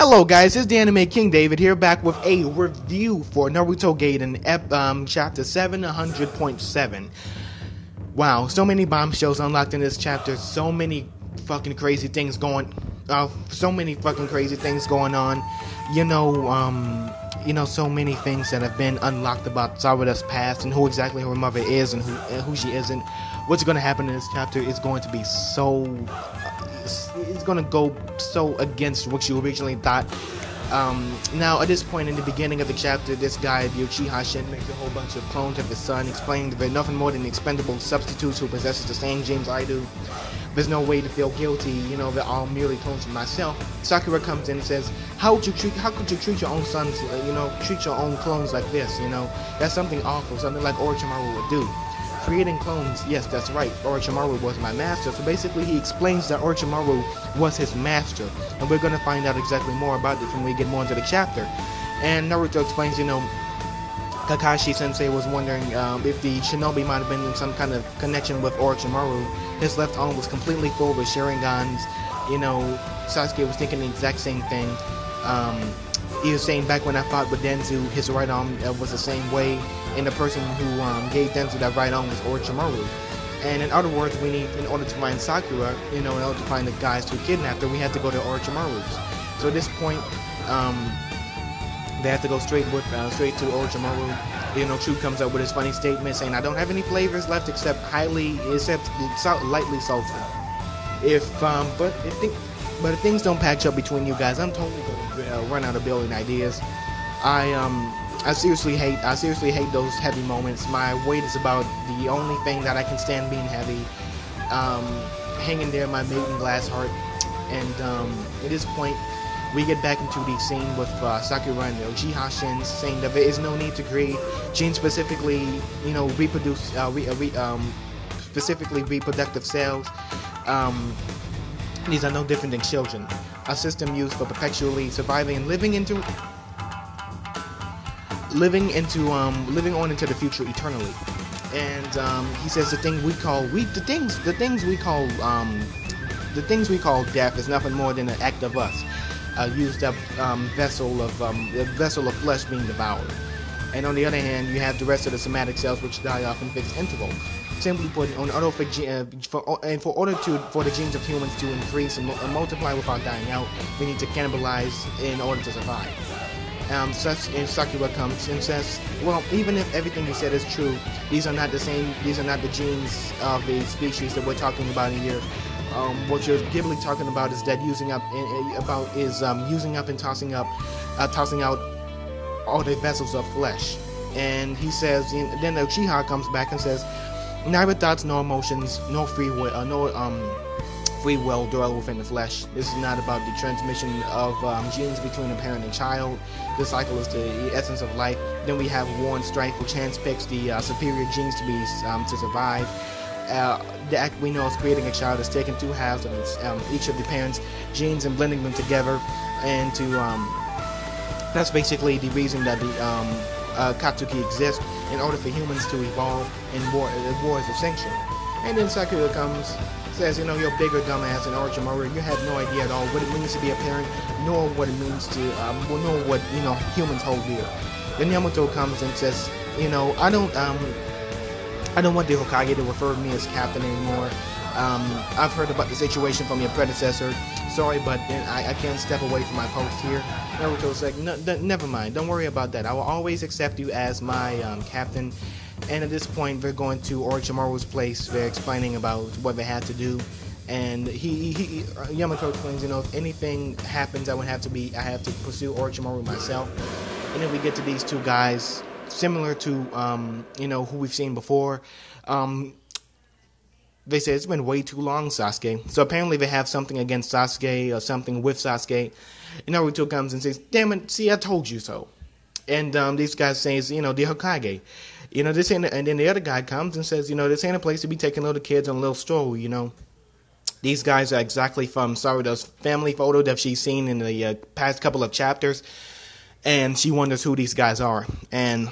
Hello guys, it's the Anime King David here, back with a review for Naruto Gaiden, chapter 700.7. Wow, so many bombshells unlocked in this chapter, so many fucking crazy things going on. So many so many things that have been unlocked about Sarada's past and who exactly her mother is and who she isn't. What's going to happen in this chapter is going to be it's going to go so against what you originally thought. Now, at this point in the beginning of the chapter, this guy, the Uchiha Shin, makes a whole bunch of clones of his son, explaining that they're nothing more than expendable substitutes who possesses the same genes I do. There's no way to feel guilty, they're all merely clones of myself. Sakura comes in and says, how could you treat your own sons, treat your own clones like this, That's something awful, something like Orochimaru would do. Creating clones, yes, that's right, Orochimaru was my master. So basically he explains that Orochimaru was his master, and we're going to find out exactly more about this when we get more into the chapter. And Naruto explains, Kakashi Sensei was wondering if the shinobi might have been in some kind of connection with Orochimaru. His left arm was completely full with Sharingans. Sasuke was thinking the exact same thing. He was saying back when I fought with Denzu, his right arm was the same way, and the person who gave Denzu that right arm was Orochimaru. And in other words, we need, in order to find Sakura, in order to find the guys who kidnapped her, we had to go to Orochimaru's. So at this point, they have to go straight to Orochimaru. True comes up with his funny statement saying, "I don't have any flavors left except lightly salty." But if things don't patch up between you guys, I'm totally gonna run out of building ideas. I seriously hate those heavy moments. My weight is about the only thing that I can stand being heavy. Hanging there, my maiden glass heart. And at this point, we get back into the scene with Sakura and the Uchiha Shins saying that there is no need to create genes specifically, specifically reproductive cells. These are no different than children. A system used for perpetually surviving and living on into the future eternally. And he says the things we call death is nothing more than an act of us, a used up vessel of flesh being devoured. And on the other hand, you have the rest of the somatic cells which die off in fixed intervals. Simply put, for the genes of humans to increase and multiply without dying out, we need to cannibalize in order to survive. Sakura comes and says, well, even if everything you said is true, these are not the genes of the species that we're talking about here. What you're Ghibli talking about is that using up and tossing out all the vessels of flesh. And he says, then the Uchiha comes back and says, neither thoughts nor emotions, nor free will dwell within the flesh. This is not about the transmission of genes between a parent and child. The cycle is the essence of life. Then we have war and strife, which handpicks the superior genes to survive. The act we know is creating a child is taking two halves of each of the parents' genes and blending them together, and that's basically the reason that the Katsuki exists, in order for humans to evolve, and war is essential. And then Sakura comes, says, you're a bigger dumbass than Orochimaru. You have no idea at all what it means to be a parent, nor what it means to, nor what humans hold dear. Then Yamato comes and says, I don't want the Hokage to refer to me as captain anymore. I've heard about the situation from your predecessor. Sorry, but I can't step away from my post here. Naruto's like, no, never mind. Don't worry about that. I will always accept you as my captain. And at this point, they're going to Orochimaru's place. They're explaining about what they had to do. And Yamato explains, if anything happens, I have to pursue Orochimaru myself. And then we get to these two guys, similar to who we've seen before. They say, it's been way too long, Sasuke. So apparently they have something against Sasuke, or something with Sasuke. And Naruto comes and says, damn it, see, I told you so. And these guys say, the Hokage. This ain't, and then the other guy comes and says, this ain't a place to be taking little kids on a little stroll, These guys are exactly from Sarada's family photo that she's seen in the past couple of chapters. And she wonders who these guys are. And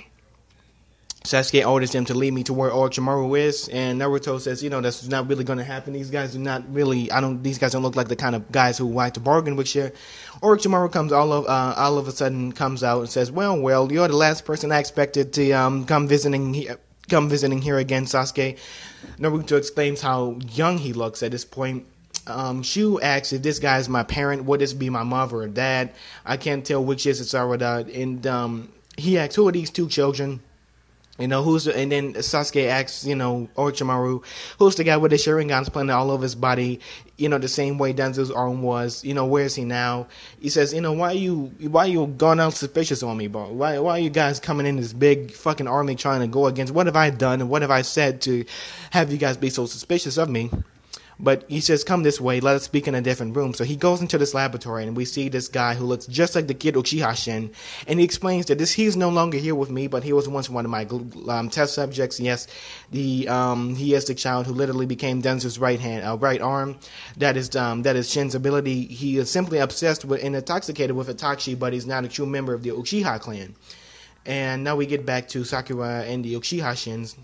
Sasuke orders them to lead me to where Orochimaru is, and Naruto says, that's not really going to happen. These guys do not really, these guys don't look like the kind of guys who like to bargain with you. Orochimaru comes all of a sudden comes out and says, well, you're the last person I expected to come visiting here again, Sasuke. Naruto exclaims how young he looks at this point. Shu asks if this guy is my parent, would this be my mother or dad? I can't tell which is Sarada, and he asks, who are these two children? And then Sasuke asks, Orochimaru, who's the guy with the Sharingan's planted all over his body, the same way Denzel's arm was, where is he now? He says, why are you going out suspicious on me, bro? Why are you guys coming in this big fucking army trying to go against, what have I done and what have I said to have you guys be so suspicious of me? But he says, come this way, let us speak in a different room. So he goes into this laboratory, and we see this guy who looks just like the kid Uchiha Shin. And he explains that he's no longer here with me, but he was once one of my test subjects. Yes, he is the child who literally became Denzel's right arm. That is Shin's ability. He is simply obsessed with and intoxicated with Itachi, but he's not a true member of the Uchiha clan. And now we get back to Sakura and the Uchiha Shins.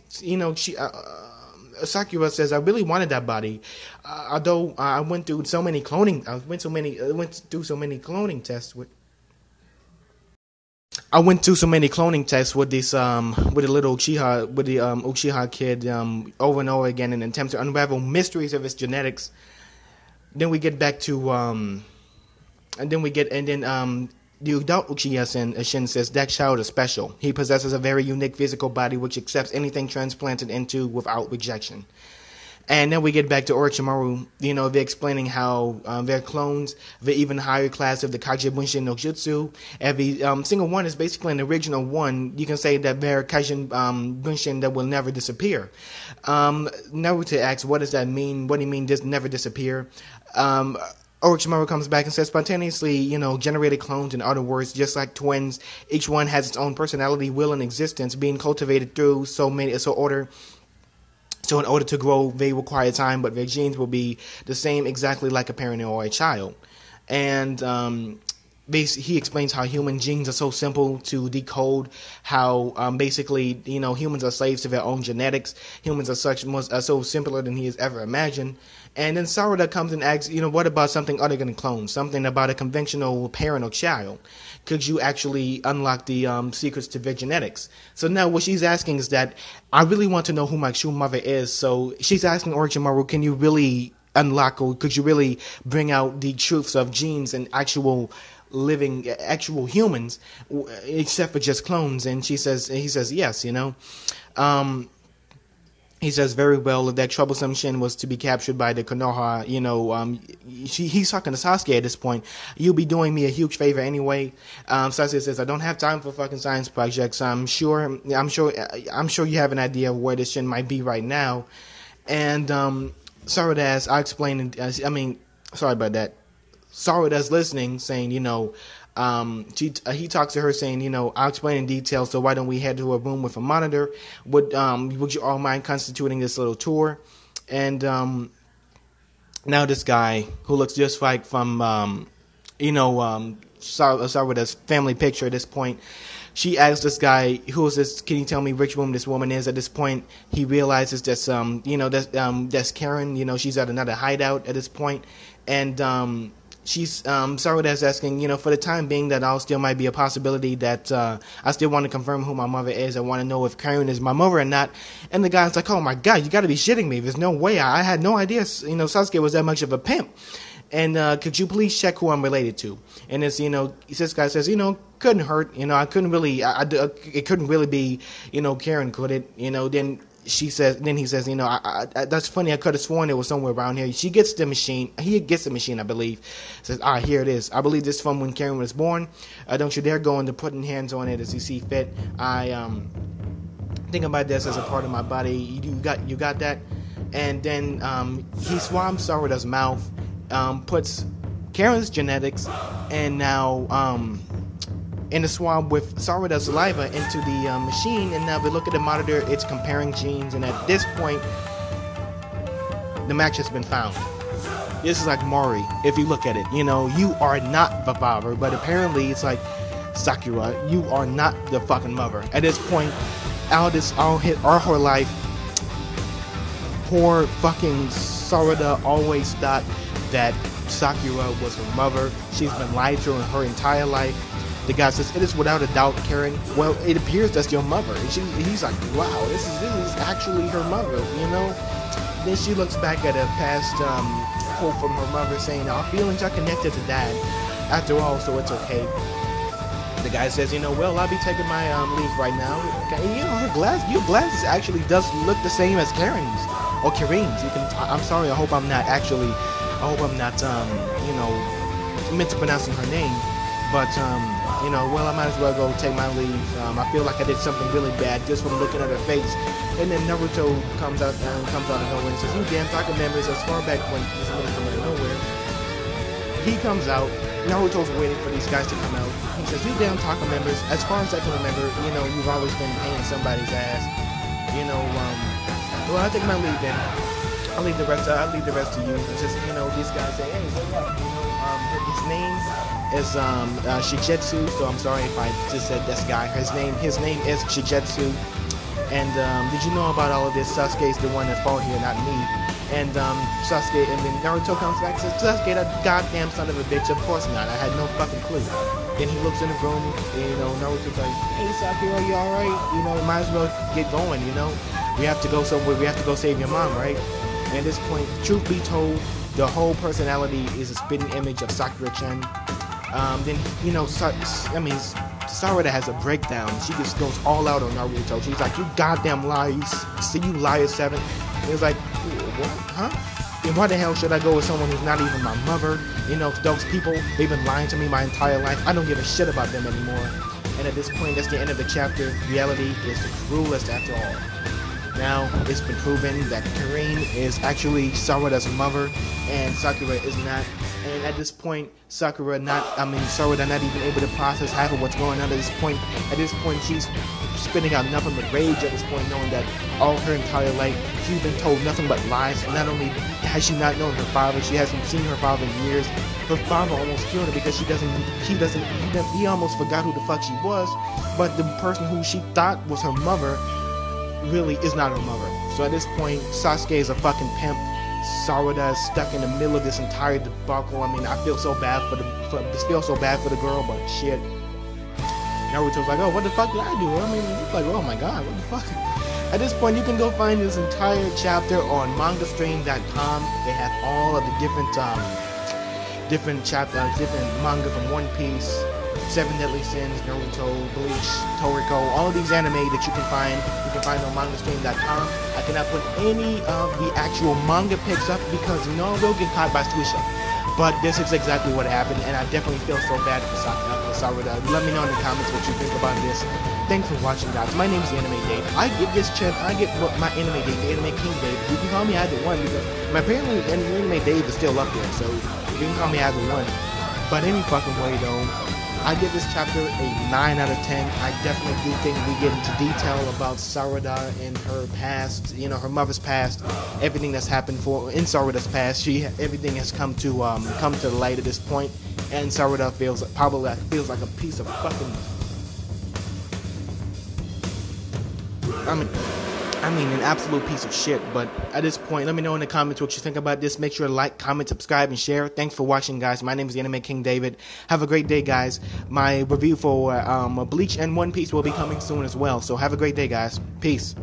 Sakura says, I really wanted that body, although I went through so many cloning tests with this with the little Uchiha kid over and over again in an attempt to unravel mysteries of his genetics. Then we get back to the adult Uchiha Shin says that child is special. He possesses a very unique physical body which accepts anything transplanted into without rejection. And then we get back to Orochimaru. They're explaining how they're clones, the even higher class of the Kaiji Bunshin no Jutsu. Every single one is basically an original one. You can say that they're Kaiji Bunshin that will never disappear. Naruto asks, what does that mean? What do you mean this never disappear? Orochimaru comes back and says spontaneously, generated clones, in other words, just like twins, each one has its own personality, will, and existence being cultivated through in order to grow, they require time, but their genes will be the same exactly like a parent or a child. And he explains how human genes are so simple to decode, how basically, humans are slaves to their own genetics. Humans are so simpler than he has ever imagined. And then Sarada comes and asks, what about something other than clones? Something about a conventional parent or child? Could you actually unlock the secrets to their genetics? So now what she's asking is that, I really want to know who my true mother is. So she's asking Orochimaru, can you really unlock, or could you really bring out the truths of genes and actual humans, except for just clones? And he says yes. He says, very well, if that troublesome Shin was to be captured by the Konoha, he's talking to Sasuke at this point. You'll be doing me a huge favor anyway. Sasuke says, I don't have time for fucking science projects. I'm sure you have an idea of where this Shin might be right now. And Sarada, as I explained, sorry about that. Sarada's listening, saying, he talks to her saying, I'll explain in detail, so why don't we head to a room with a monitor? Would you all mind constituting this little tour? And now this guy, who looks just like from, Sarada's family picture at this point, she asks this guy, who is this, can you tell me which room this woman is? At this point, he realizes that's Karen, she's at another hideout at this point. And she's Sarada's asking, for the time being, that I still might be a possibility that I still want to confirm who my mother is. I want to know if Karen is my mother or not. And the guy's like, oh my God, you got to be shitting me. There's no way. I had no idea, Sasuke was that much of a pimp. And could you please check who I'm related to? And it's, this guy says, couldn't hurt. I couldn't really, it couldn't really be, Karen, could it? Then he says, that's funny. I could have sworn it was somewhere around here. He gets the machine, I believe. Says, here it is. I believe this is from when Karen was born. Don't you dare go into putting hands on it as you see fit. I think about this as a part of my body. You got that? And then he swabs Sarada's mouth, puts Karen's genetics, and now in the swab with Sarada's saliva into the machine, and now we look at the monitor, it's comparing genes, and at this point, the match has been found. This is like Maury, if you look at it. You are not the father, but apparently it's like, Sakura, you are not the fucking mother. At this point, all her life, poor fucking Sarada always thought that Sakura was her mother. She's been lied to her entire life. The guy says, "It is without a doubt, Karen. Well, it appears that's your mother." And he's like, "Wow, this is actually her mother," you know? Then she looks back at a past quote from her mother saying, "Our feelings are connected to Dad, after all, so it's okay." The guy says, "Well, I'll be taking my leave right now." Okay, your glasses actually does look the same as Karen's or Kareem's. I'm sorry. I hope I'm not meant to pronouncing her name. But, well, I might as well go take my leave. I feel like I did something really bad just from looking at her face. And then Naruto comes out of nowhere and says, "You damn Sakura members, as far back when this really come out of nowhere." He comes out. Naruto's waiting for these guys to come out. He says, "You damn Sakura members, as far as I can remember, you've always been paying somebody's ass. Well, I'll take my leave then. I'll leave the rest to you." He says, these guys say, "Hey, what up? His name is Shigetsu, so I'm sorry if I just said this guy. His name is Shigetsu. And did you know about all of this? Sasuke's the one that fought here, not me." And Sasuke, and then Naruto comes back and says, "Sasuke, that goddamn son of a bitch, of course not. I had no fucking clue." Then he looks in the room, and Naruto's like, "Hey Sakura, you alright? Might as well get going, We have to go somewhere, we have to go save your mom, right?" And at this point, truth be told, the whole personality is a spitting image of Sakura-chan. Then, Sarada has a breakdown. She just goes all out on Naruto. She's like, "You goddamn lies. See, you liar 7. And it's like, "What? Huh? And why the hell should I go with someone who's not even my mother? Those people, they've been lying to me my entire life. I don't give a shit about them anymore." And at this point, that's the end of the chapter. Reality is the cruelest after all. Now, it's been proven that Kareem is actually Sarada's mother, and Sakura is not. And at this point, Sarada not even able to process half of what's going on at this point. At this point, she's spitting out nothing but rage at this point, knowing that all her entire life, she's been told nothing but lies. And not only has she not known her father, she hasn't seen her father in years. Her father almost killed her because he almost forgot who the fuck she was. But the person who she thought was her mother really is not her mother. So at this point, Sasuke is a fucking pimp. Sarada is stuck in the middle of this entire debacle. I feel so bad for the girl, but shit. Naruto's like, "Oh, what the fuck did I do?" It's like, "Oh my god, what the fuck?" At this point, you can go find this entire chapter on mangastream.com. They have all of the different manga from One Piece, Seven Deadly Sins, Naruto, Bleach, Toriko, all of these anime that you can find on mangastream.com. I cannot put any of the actual manga pics up because we'll get caught by Swisha. But this is exactly what happened, and I definitely feel so bad for Sarada. Let me know in the comments what you think about this. Thanks for watching, guys. My name is Anime Dave. I get my Anime Dave, the Anime King Dave. You can call me either one because apparently Anime Dave is still up there, so you can call me either one. But any fucking way though, I give this chapter a 9 out of 10. I definitely do think we get into detail about Sarada and her past, her mother's past, everything that's happened in Sarada's past. Everything has come to the light at this point, and Sarada feels like a piece of fucking. An absolute piece of shit. But at this point, let me know in the comments what you think about this. Make sure to like, comment, subscribe, and share. Thanks for watching, guys. My name is the Anime King David. Have a great day, guys. My review for Bleach and One Piece will be coming soon as well. So have a great day, guys. Peace.